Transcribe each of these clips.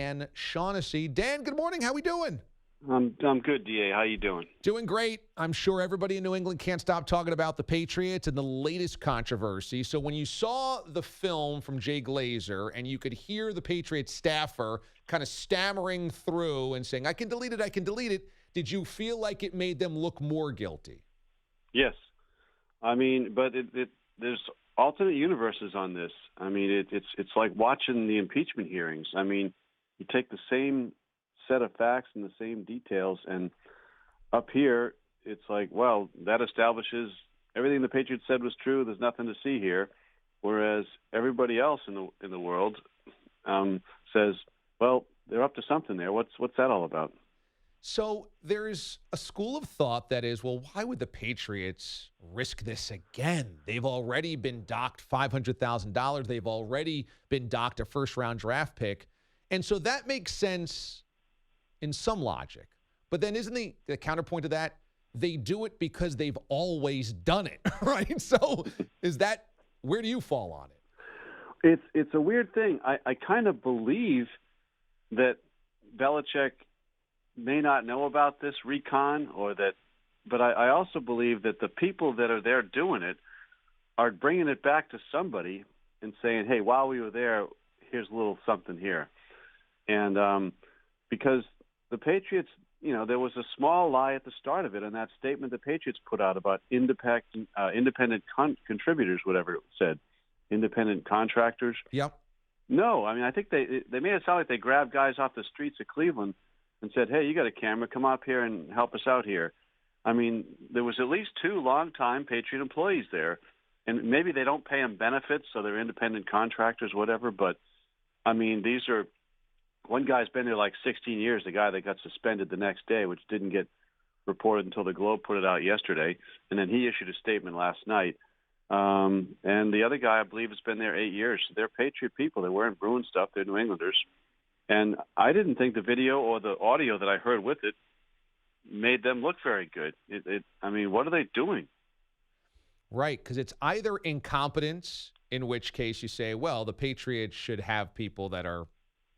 Dan Shaughnessy. Dan, good morning. How we doing? I'm good, DA. How you doing? Doing great. I'm sure everybody in New England can't stop talking about the Patriots and the latest controversy. So when you saw the film from Jay Glazer and you could hear the Patriots staffer kind of stammering through and saying, I can delete it, did you feel like it made them look more guilty? Yes. I mean, but there's alternate universes on this. I mean, it's like watching the impeachment hearings. I mean, you take the same set of facts and the same details, and up here it's like, well, that establishes everything the Patriots said was true. There's nothing to see here, whereas everybody else in the world says, well, they're up to something there. What's that all about? So there's a school of thought that is, well, why would the Patriots risk this again? They've already been docked $500,000. They've already been docked a first-round draft pick. And so that makes sense in some logic. But then isn't the counterpoint to that, they do it because they've always done it, right? So where do you fall on it? It's a weird thing. I kind of believe that Belichick may not know about this recon but I also believe that the people that are there doing it are bringing it back to somebody and saying, hey, while we were there, here's a little something here. And because the Patriots, there was a small lie at the start of it in that statement the Patriots put out about independent contributors, whatever it said, independent contractors. Yep. No, I mean, I think they made it sound like they grabbed guys off the streets of Cleveland and said, hey, you got a camera, come up here and help us out here. I mean, there was at least 2 longtime Patriot employees there, and maybe they don't pay them benefits, so they're independent contractors, whatever, but, I mean, one guy's been there like 16 years, the guy that got suspended the next day, which didn't get reported until the Globe put it out yesterday, and then he issued a statement last night. And the other guy, I believe, has been there 8 years. So they're Patriot people. They're wearing Bruin stuff. They're New Englanders. And I didn't think the video or the audio that I heard with it made them look very good. I mean, what are they doing? Right, because it's either incompetence, in which case you say, well, the Patriots should have people that are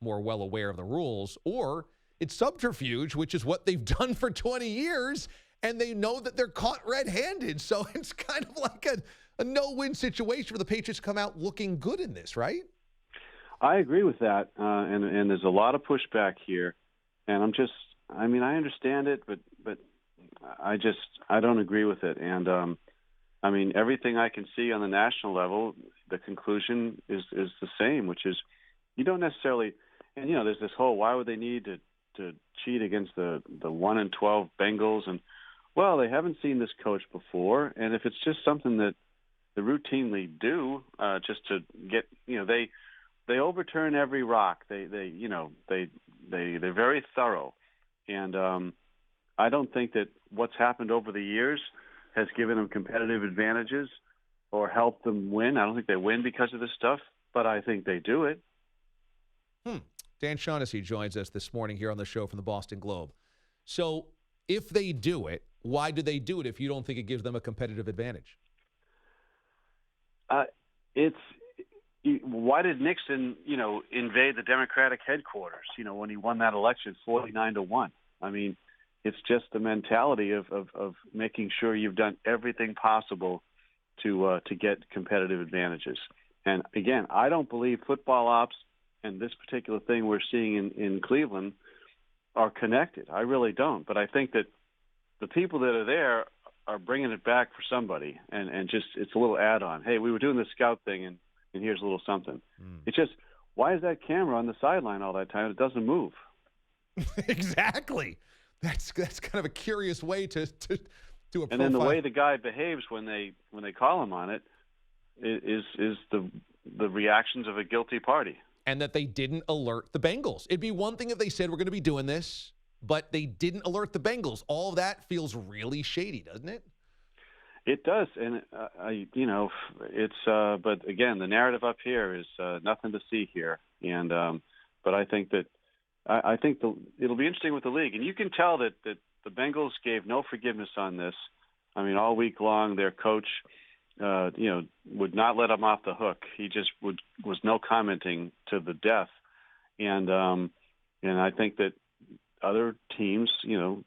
more well aware of the rules, or it's subterfuge, which is what they've done for 20 years, and they know that they're caught red-handed. So it's kind of like a no-win situation for the Patriots to come out looking good in this, right? I agree with that, and there's a lot of pushback here, and I understand it, but I don't agree with it, and I mean, everything I can see on the national level, the conclusion is the same, which is you don't necessarily, and there's this whole why would they need to cheat against the 1-12 Bengals, and well, they haven't seen this coach before, and if it's just something that they routinely do, just to get, they overturn every rock. They're very thorough, and I don't think that what's happened over the years has given them competitive advantages or helped them win. I don't think they win because of this stuff, but I think they do it. Dan Shaughnessy joins us this morning here on the show from the Boston Globe. So if they do it, why do they do it if you don't think it gives them a competitive advantage? Why did Nixon, invade the Democratic headquarters, when he won that election 49-1? I mean, it's just the mentality of making sure you've done everything possible to get competitive advantages. And again, I don't believe football ops and this particular thing we're seeing in Cleveland are connected. I really don't. But I think that the people that are there are bringing it back for somebody, and just it's a little add-on. Hey, we were doing this scout thing, and here's a little something. It's just, why is that camera on the sideline all that time? It doesn't move. Exactly. That's kind of a curious way to a and then the way the guy behaves when they call him on it is the reactions of a guilty party. And that they didn't alert the Bengals. It'd be one thing if they said we're going to be doing this, but they didn't alert the Bengals. All of that feels really shady, doesn't it? It does, and but again, the narrative up here is nothing to see here, and but I think that it'll be interesting with the league, and you can tell that the Bengals gave no forgiveness on this. I mean, all week long, their coach, would not let them off the hook. He just was no commenting to the death, and And I think that other teams,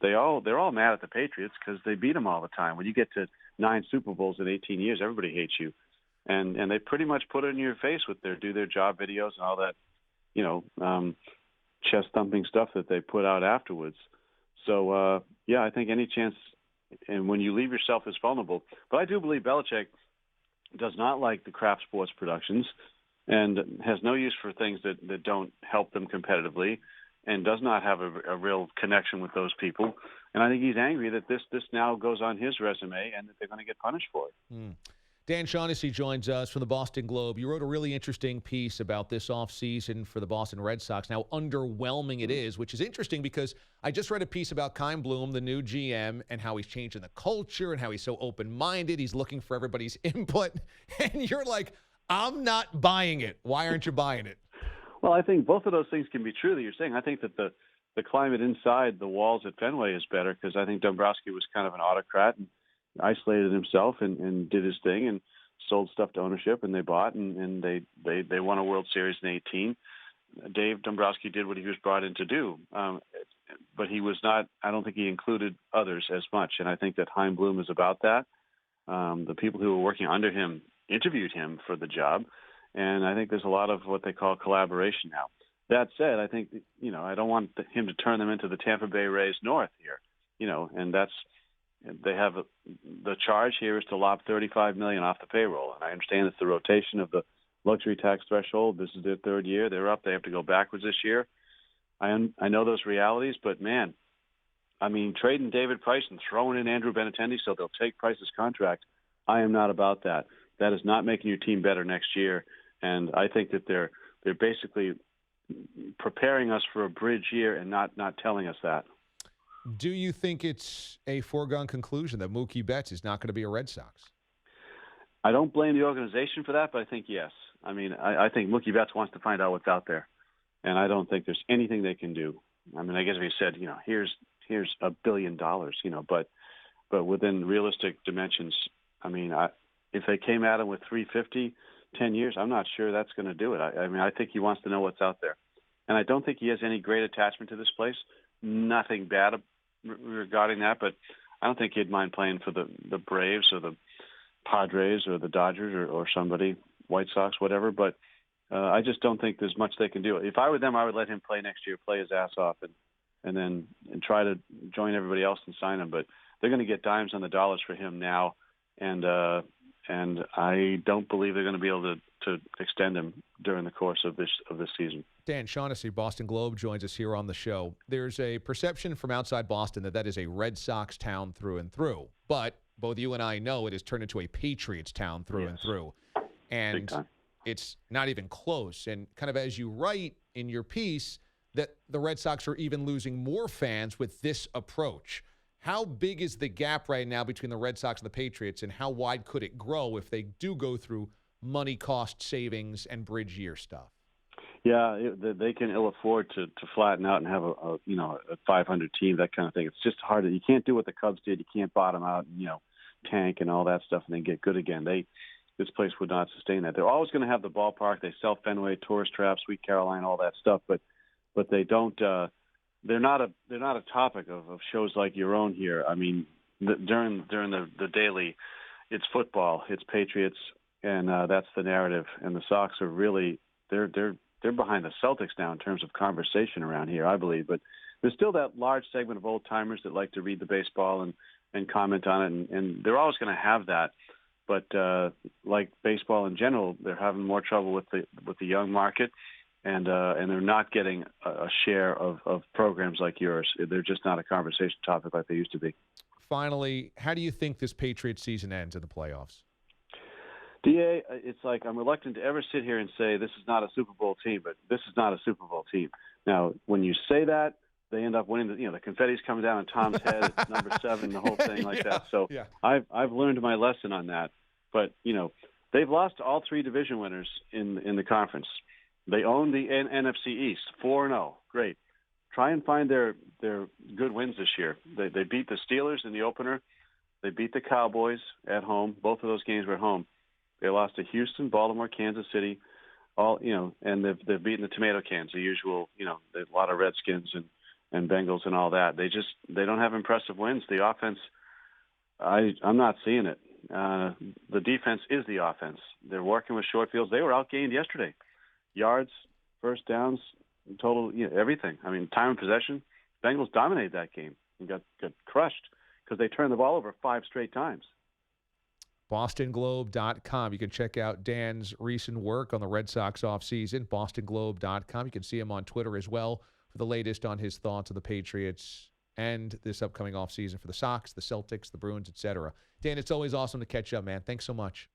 they're all mad at the Patriots because they beat them all the time. When you get to 9 Super Bowls in 18 years, everybody hates you, and they pretty much put it in your face with their do their job videos and all that, chest thumping stuff that they put out afterwards. So yeah, I think any chance, and when you leave yourself as vulnerable, but I do believe Belichick does not like the crap sports productions and has no use for things that don't help them competitively, and does not have a real connection with those people. And I think he's angry that this now goes on his resume and that they're going to get punished for it. Dan Shaughnessy joins us from the Boston Globe. You wrote a really interesting piece about this offseason for the Boston Red Sox, how underwhelming it is, which is interesting because I just read a piece about Keim Bloom, the new GM, and how he's changing the culture and how he's so open-minded. He's looking for everybody's input. And you're like, I'm not buying it. Why aren't you buying it? Well, I think both of those things can be true that you're saying. I think that the climate inside the walls at Fenway is better because I think Dombrowski was kind of an autocrat and isolated himself and did his thing and sold stuff to ownership, and they bought and they won a World Series in 18. Dave Dombrowski did what he was brought in to do, but he was not. I don't think he included others as much, and I think that Keim Bloom is about that. The people who were working under him interviewed him for the job, and I think there's a lot of what they call collaboration now. That said, I think I don't want him to turn them into the Tampa Bay Rays North here, and that's. They have the charge here is to lop $35 million off the payroll, and I understand it's the rotation of the luxury tax threshold. This is their third year; they're up. They have to go backwards this year. I know those realities, but man, I mean, trading David Price and throwing in Andrew Benintendi so they'll take Price's contract. I am not about that. That is not making your team better next year, and I think that they're basically preparing us for a bridge year and not telling us that. Do you think it's a foregone conclusion that Mookie Betts is not going to be a Red Sox? I don't blame the organization for that, but I think yes. I mean, I think Mookie Betts wants to find out what's out there, and I don't think there's anything they can do. I mean, I guess if he said, here's $1 billion, but within realistic dimensions, I mean, if they came at him with 350, 10 years, I'm not sure that's going to do it. I mean, I think he wants to know what's out there, and I don't think he has any great attachment to this place. Nothing bad regarding that, but I don't think he'd mind playing for the Braves or the Padres or the Dodgers or somebody, White Sox, whatever. But I just don't think there's much they can do. If I were them, I would let him play next year, play his ass off, and then try to join everybody else and sign him. But they're going to get dimes on the dollars for him now, and I don't believe they're going to be able to extend him during the course of this season. Dan Shaughnessy, Boston Globe, joins us here on the show. There's a perception from outside Boston that is a Red Sox town through and through. But both you and I know it has turned into a Patriots town through and through. And it's not even close. And kind of as you write in your piece, that the Red Sox are even losing more fans with this approach. How big is the gap right now between the Red Sox and the Patriots, and how wide could it grow if they do go through money cost savings and bridge year stuff? Yeah, they can ill afford to flatten out and have a 500 team, that kind of thing. It's just hard. You can't do what the Cubs did. You can't bottom out and tank and all that stuff and then get good again. This place would not sustain that. They're always going to have the ballpark. They sell Fenway, tourist traps, Sweet Caroline, all that stuff, but they don't. They're not a topic of shows like your own here. I mean, during the daily, it's football, it's Patriots, and that's the narrative. And the Sox are really they're behind the Celtics now in terms of conversation around here, I believe. But there's still that large segment of old timers that like to read the baseball and comment on it, and they're always going to have that. But like baseball in general, they're having more trouble with the young market. And they're not getting a share of programs like yours. They're just not a conversation topic like they used to be. Finally, how do you think this Patriots season ends in the playoffs? DA, it's like I'm reluctant to ever sit here and say this is not a Super Bowl team, but this is not a Super Bowl team. Now, when you say that, they end up winning. The confetti's coming down on Tom's head. It's number 7, the whole thing like that. So I've learned my lesson on that. But they've lost to all 3 division winners in the conference. They own the NFC East, 4-0. Great. Try and find their good wins this year. They beat the Steelers in the opener. They beat the Cowboys at home. Both of those games were at home. They lost to Houston, Baltimore, Kansas City. and they've beaten the tomato cans, the usual, a lot of Redskins and Bengals and all that. They don't have impressive wins. The offense, I'm not seeing it. The defense is the offense. They're working with short fields. They were outgained yesterday. Yards, first downs, total, everything. I mean, time of possession. Bengals dominated that game and got crushed because they turned the ball over 5 straight times. BostonGlobe.com. You can check out Dan's recent work on the Red Sox offseason. BostonGlobe.com. You can see him on Twitter as well for the latest on his thoughts on the Patriots and this upcoming offseason for the Sox, the Celtics, the Bruins, etc. Dan, it's always awesome to catch up, man. Thanks so much.